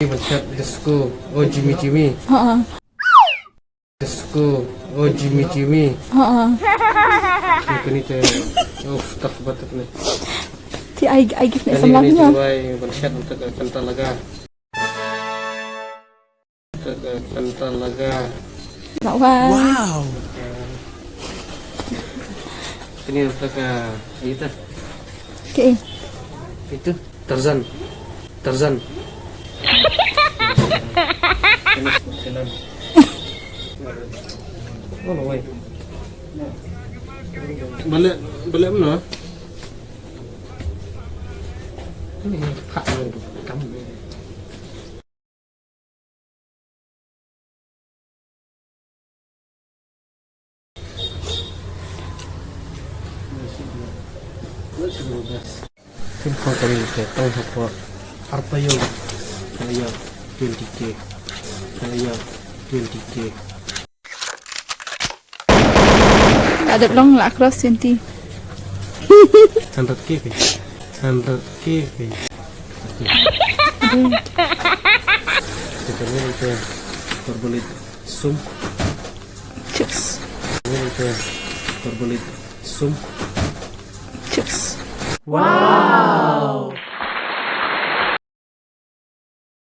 Shot disco, oh Jimmy Jimmy. Disco, oh Jimmy Jimmy. Ini oh tak batuk nih. Thì ai give me Ini some love ini niya. coba bershot untuk kental laga. Untuk kental laga. Wow. Ini untuk itu. Okay. Itu Tarzan. Tarzan. Ini film. Oh no way. Balik balik mana? Ini pak kamu. Tim kami datang support Arpayo saya 20k saya 20k Ada belum lah cross nanti. 100k guys 100k guys kita itu berbelit sum Chips. itu berbelit sum Chips. Wow!